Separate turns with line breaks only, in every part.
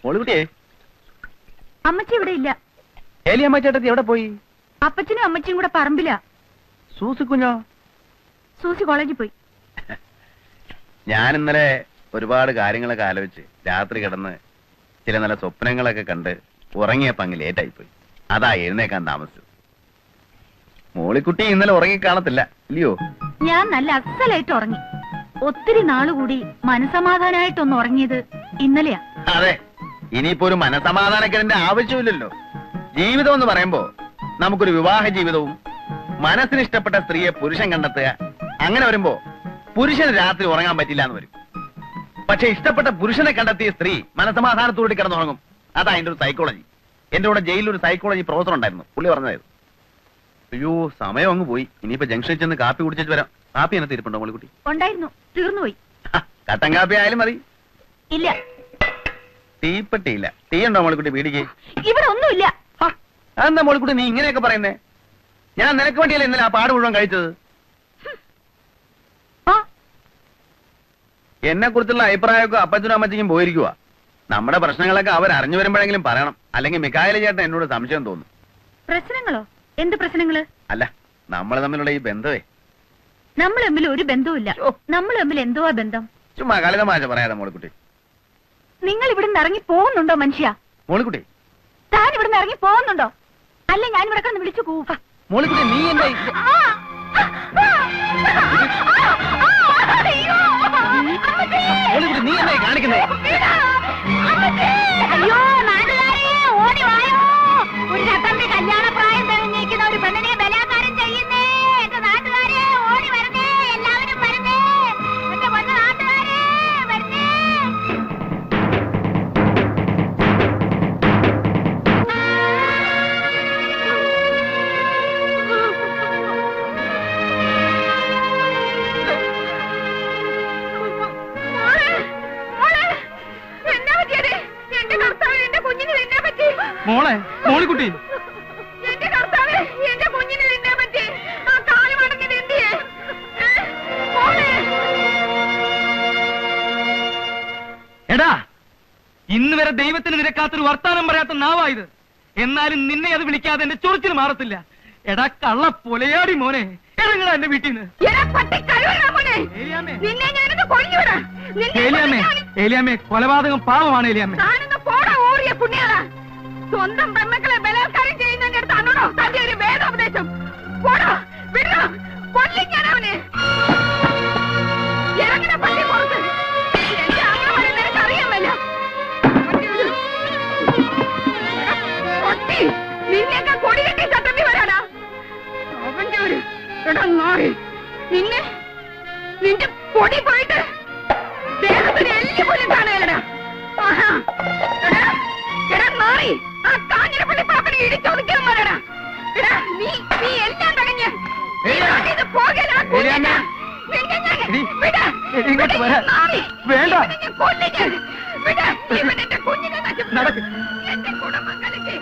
മോളിക്കുട്ടിയെ,
അമ്മച്ചി ഇവിടെ ഇല്ല.
ഏലിയമ്മ ചേട്ടത്തി എവിടെ പോയി?
അപ്പച്ചനും അമ്മച്ചിയും കൂടെ പറമ്പില്ല.
സൂസി കുഞ്ഞോ?
സൂസി കോളേജിൽ പോയി.
ഞാൻ ഇന്നലെ ഒരുപാട് കാര്യങ്ങളൊക്കെ ആലോചിച്ച് രാത്രി കിടന്ന് ചില നല്ല സ്വപ്നങ്ങളൊക്കെ കണ്ട് ഉറങ്ങിയപ്പോ അങ്ങ് ലേറ്റായി പോയി. അതാ എഴുന്നേക്കാൻ താമസിച്ചത്. മോളിക്കുട്ടി ഇന്നലെ ഉറങ്ങിക്കാണത്തില്ല ഇല്ലയോ?
ഞാൻ നല്ല അസലായിട്ട് ഉറങ്ങി. ഒത്തിരി നാളുകൂടി മനസമാധാനായിട്ടൊന്ന് ഉറങ്ങിയത് ഇന്നലെയാ.
അതെ, ഇനിയിപ്പോ ഒരു മനസമാധാനക്കേടിന്റെ ആവശ്യമില്ലല്ലോ. ജീവിതം എന്ന് പറയുമ്പോ നമുക്കൊരു വിവാഹ ജീവിതവും മനസ്സിന് ഇഷ്ടപ്പെട്ട സ്ത്രീയെ പുരുഷൻ കണ്ടെത്തുക, അങ്ങനെ വരുമ്പോ പുരുഷന് രാത്രി ഉറങ്ങാൻ പറ്റില്ല എന്ന് വരും. പക്ഷെ ഇഷ്ടപ്പെട്ട പുരുഷനെ കണ്ടെത്തിയ സ്ത്രീ മനസമാധാനത്തോടെ കിടന്നുറങ്ങും. അതാ എന്റെ ഒരു സൈക്കോളജി. എന്റെ കൂടെ ജയിലിൽ ഒരു സൈക്കോളജി പ്രൊഫസർ ഉണ്ടായിരുന്നു, പുള്ളി പറഞ്ഞതായിരുന്നു. അയ്യോ, സമയം അങ്ങ് പോയി. ഇനിയിപ്പോ ജംഗ്ഷനിൽ ചെന്ന് കാപ്പി കുടിച്ചിട്ട് വരാം. കാപ്പി എന്നെ തിരിപ്പുണ്ടോ മോളിക്കുട്ടി?
ഉണ്ടായിരുന്നു, തീർന്നുപോയി.
കട്ടൻ കാപ്പി ആയാലും മതി.
ഇല്ല.
തീപ്പെട്ടിയില്ല. തീ ഉണ്ടോ മോളിക്കുട്ടി പീടിക്ക്?
ഇവിടെ ഒന്നുമില്ല.
അതെന്താ മോളിക്കുട്ടി നീ ഇങ്ങനെയൊക്കെ പറയുന്നേ? ഞാൻ നിനക്ക് വേണ്ടിയല്ലേ ഇന്നലെ ആ പാട് മുഴുവൻ കഴിച്ചത്. എന്നെ കുറിച്ചുള്ള അഭിപ്രായമൊക്കെ അപ്പച്ചനും അമ്മച്ചിക്കും പോയിരിക്കുക. നമ്മുടെ പ്രശ്നങ്ങളൊക്കെ അവർ അറിഞ്ഞു വരുമ്പോഴെങ്കിലും പറയണം, അല്ലെങ്കിൽ മിക്കായല ചേട്ടൻ എന്നോട് സംശയം തോന്നും.
പ്രശ്നങ്ങളോ? എന്ത് പ്രശ്നങ്ങള്?
അല്ല, നമ്മൾ തമ്മിലുള്ള ഈ ബന്ധമേ.
നമ്മൾ തമ്മിൽ ഒരു ബന്ധവുമില്ല. നമ്മൾ തമ്മിൽ എന്തോ ബന്ധം.
ചുമ്മാ കളിതമാശ പറയാതെ മോളിക്കുട്ടി.
നിങ്ങൾ ഇവിടുന്ന് ഇറങ്ങി പോകുന്നുണ്ടോ മനുഷ്യ?
മോളിക്കുട്ടി,
താൻ ഇവിടുന്ന് ഇറങ്ങി പോകുന്നുണ്ടോ? അല്ല ഞാൻ ഇവിടെ കണ്ട് വിളിച്ചു കൂപ്പ.
മോളിക്കുട്ടി നീ എന്താ മോളിക്കുട്ടി നീ എന്തായി കാണിക്കുന്നേ?
അയ്യോ നാട്ടുകാരെ ഓടി വായോ. ഒരു ചട്ടമ്പി കല്യാണ പ്രായം തെളിഞ്ഞിരിക്കുന്ന ഒരു പെണ്ണിനെ ബലാത്കാരം ചെയ്യുന്നേ. എന്റെ നാട്ടുകാരെ ഓടി വരുന്നേ, എല്ലാവരും വരുന്നേ. എന്റെ പൊന്ന നാട്ടുകാരെ വരുന്നേ.
മോളെ, മോളിക്കുട്ടി,
എന്റെ കർത്താവേ, എന്റെ കുഞ്ഞിനെ തിന്നാൻ പറ്റി. ആ കാല് മടങ്ങിയത് എന്തിയെ?
എടാ, ഇന്ന് വരെ ദൈവത്തിന് നിരക്കാത്തൊരു വർത്താനം പറയാത്ത നാവായത്. എന്നാലും നിന്നെ അത് വിളിക്കാതെ എന്റെ ചൊറിച്ചിൽ മാറത്തില്ല. എടാ കള്ള പൊലയാടി മോനെ, ഇറങ്ങടാ എന്റെ വീട്ടിൽ നിന്ന്. ഏലിയാമ്മേ, കൊലപാതകം പാവമാണ് ഏലിയാമ്മേ.
സ്വന്തം പെമ്മക്കളെ ബലാത്കാരം ചെയ്യുന്നതിന്റെ അടുത്താണോ തന്റെ ഒരു വേദോപദേശം? പോടോ, വിടോ, കൊല്ലും ഞാൻ അവനെ. ഇറങ്ങണ പള്ളി പുറത്ത്. എന്റെ ആങ്ങളെ നിനക്ക് അറിയാമല്ലോ. നിന്നെയൊക്കെ കൊടി കെട്ടി ചട്ടമ്പി വരാനാ അവന്റെ ഒരു നായി. നിന്റെ പൊടി പോയിട്ട് ദേഹത്തിന് എല്ലി പോലും കാണുകയല്ലടാ. മാറി ആ കാഞ്ഞിരപ്പള്ളി പാപ്പനെ ഇടിച്ചൊതുക്കാൻ പറയടാ. നീ എല്ലാം തടഞ്ഞ് എന്റെ കുടുംബം കലക്കി.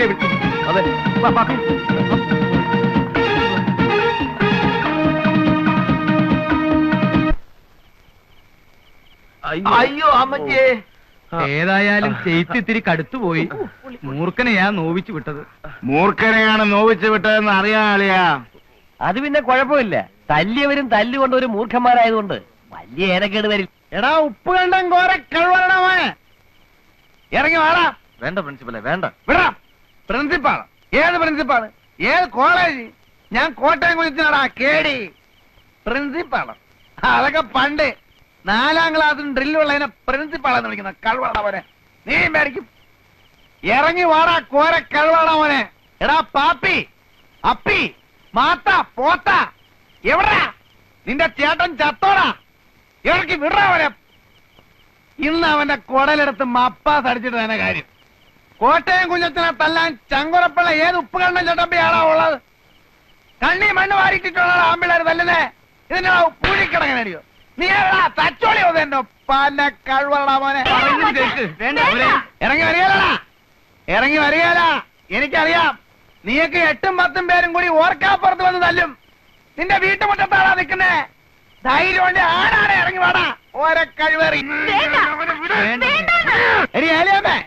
വീട്ടിലേ വിട്ടു.
അതെ
വാ, പാപ്പി.
അയ്യോ അമ്മച്ചേ.
ഏതായാലും ചെയ്ത്ത് ഇത്തിരി കടുത്തുപോയി. മൂർഖനെയാ നോവിച്ചു വിട്ടത്.
മൂർഖനെയാണ് നോവിച്ചു വിട്ടതെന്ന് അറിയാളിയാ.
അത് പിന്നെ കുഴപ്പമില്ല. തല്ലിയവരും തല്ലുകൊണ്ട് ഒരു മൂർഖന്മാരായതുകൊണ്ട് വലിയ ഏനക്കേട് വരില്ല.
എടാ ഉപ്പ് കണ്ടം കോര കഴിവണമേ. ഇറങ്ങി വാടാ.
വേണ്ട പ്രിൻസിപ്പലെ, വേണ്ട.
വിടാ. പ്രിൻസിപ്പാള്? ഏത് പ്രിൻസിപ്പാള്? ഏത് കോളേജ്? ഞാൻ കോട്ടയം കുളിച്ചാടാ കേടി. പ്രിൻസിപ്പാള് അതൊക്കെ പണ്ട് 4ാം ക്ലാസ്സിന് ഡ്രില്ലുള്ളതിനെ പ്രിൻസിപ്പാളെന്ന് വിളിക്കുന്ന കഴിവണവനെ. നീ മേടിക്കും. ഇറങ്ങി വാടാ കോര കഴിവണവനെ. എടാ പാപ്പി, അപ്പി, മാത്ത, പോത്ത, എവിടാ നിന്റെ ചേട്ടൻ? ചത്തോടാ. ഇറക്കി വിടവനെ. ഇന്ന് അവന്റെ കുടലെടുത്ത് മപ്പാസ് അടിച്ചിട്ട് തന്നെ കാര്യം. കോട്ടയം കുഞ്ഞത്തിനെ തല്ലാൻ ചങ്കുറപ്പുള്ള ഏത് ഉപ്പ് കണ്ണൻ ചട്ടമ്പിയാണോ ഉള്ളത്? കണ്ണി മണ്ണ് വാരിട്ടിട്ടുള്ള ആമ്പിള്ളേർ തല്ലുന്നേ. ഇതിന്റെ പൂഴിക്കിടങ്ങനടിയോ? നീ എവിടാ തച്ചോളി എന്റെ പല കഴിവടാ മോനെ. ഇറങ്ങി വരികയല്ലടാ, ഇറങ്ങി വരികയല്ല. എനിക്കറിയാം നീയൊക്കെ 8ഉം 10ഉം പേരും കൂടി ഓർക്കാപ്പുറത്ത് വന്ന് തല്ലും. നിന്റെ വീട്ടുമുറ്റത്താണാ നിൽക്കുന്നേ. ധൈര്യം കൊണ്ട് ആരാണ് ഇറങ്ങി വാടാ. ഓരോ കഴിവേറി. ഏലിയമ്മേ,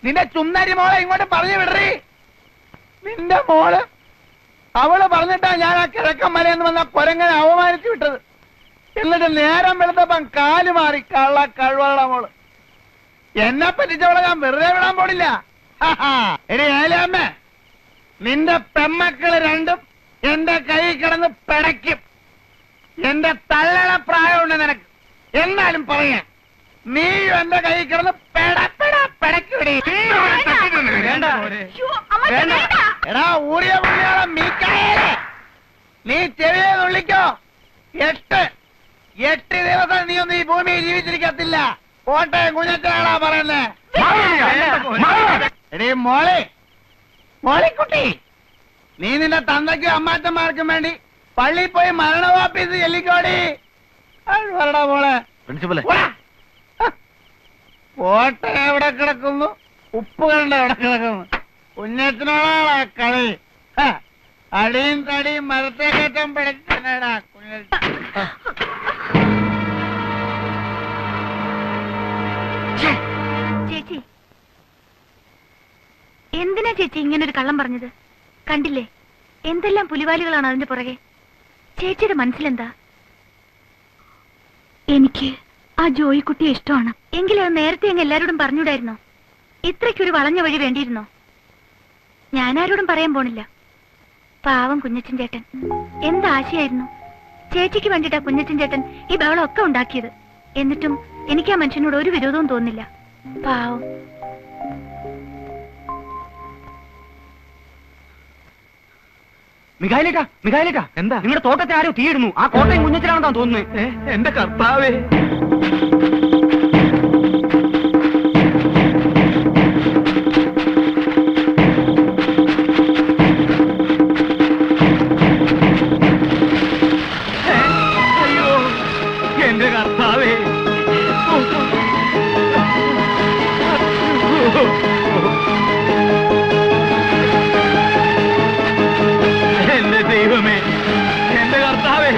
നിന്റെ ചുന്നരി മോളെ ഇങ്ങോട്ട് പറഞ്ഞു വിടറി. നിന്റെ മോള് അവള് പറഞ്ഞിട്ടാ ഞാൻ ആ കിഴക്കൻ മലയെന്ന് വന്ന കൊരങ്ങനെ അവമാനിച്ചു വിട്ടത്. എന്നിട്ട് നേരം വെളുത്തപ്പം കാല് മാറി. കള്ള കഴിവള മോള്. എന്നെ പറ്റിച്ചവളെ ഞാൻ വെറുതെ വിടാൻ പോണില്ല. എടി ഏലിയമ്മേ, നിന്റെ പെമ്മക്കള് രണ്ടും എന്റെ കൈ കിടന്ന് പിടയ്ക്കും. എന്റെ തള്ളണ പ്രായമുണ്ട് നിനക്ക്. എന്നാലും പറയാ, നീയും എന്റെ കൈ കിടന്ന് പിടയ്ക്കൂടി. എടാ ഊറിയ പുള്ളിയോളം മീക്കായേ, നീ ചെവിയെ നുള്ളിക്കോ. 8 ദിവസം നീ ഒന്നും ഈ ഭൂമിയിൽ ജീവിച്ചിരിക്കത്തില്ല. കോട്ടയം കുഞ്ഞച്ചനാടാ പറയുന്നേ. എടീ മോളെ, മോളിക്കുട്ടി, നീ നിന്റെ തന്തയ്ക്കും അമ്മാച്ചന്മാർക്കും വേണ്ടി പള്ളിയിൽ പോയി മരണവാപ്പീസ് ചെല്ലിക്കോടി. വരടാ മോളെ.
പ്രിൻസിപ്പലെ,
കോട്ടയം എവിടെ കിടക്കുന്നു? ഉപ്പ് കണ്ട എവിടെ കിടക്കുന്നു? കുഞ്ഞച്ചനോടാ കളി. അടിയും തടിയും മരത്തെ കയറ്റം പിടിച്ചടാ കുഞ്ഞച്ച.
ചേച്ചി, എന്തിനാ ചേച്ചി ഇങ്ങനൊരു കള്ളം പറഞ്ഞത്? കണ്ടില്ലേ എന്തെല്ലാം പുലിവാലികളാണ് അതിന്റെ പുറകെ. ചേച്ചിയുടെ മനസ്സിലെന്താ? എനിക്ക് ആ ജോയിക്കുട്ടിയെ ഇഷ്ടമാണ്. എങ്കിലും അത് നേരത്തെ അങ്ങ് എല്ലാരോടും പറഞ്ഞൂടായിരുന്നോ? ഇത്രയ്ക്കൊരു വളഞ്ഞ വഴി വേണ്ടിയിരുന്നോ? ഞാനാരോടും പറയാൻ പോണില്ല. പാവം കുഞ്ഞച്ചൻ ചേട്ടൻ എന്താശയായിരുന്നു. ചേച്ചിക്ക് വേണ്ടിട്ടാ കുഞ്ഞച്ചൻ ചേട്ടൻ ഈ ബഹളം ഒക്കെ ഉണ്ടാക്കിയത്. എന്നിട്ടും എനിക്ക് ആ മനുഷ്യനോട് ഒരു വിരോധവും തോന്നില്ല. പാവം.
മികായിലേക്കാ എന്താ?
നിങ്ങളുടെ തോട്ടത്തെ ആരോ തീയിടുന്നു. ആ കോട്ടയം കുഞ്ഞച്ചനാണെന്നാ തോന്നുന്നത്.
എന്റെ കർത്താവേ. അയ്യോ, എന്റെ കർത്താവേ. എന്റെ ദൈവമേ, എന്റെ കർത്താവേ.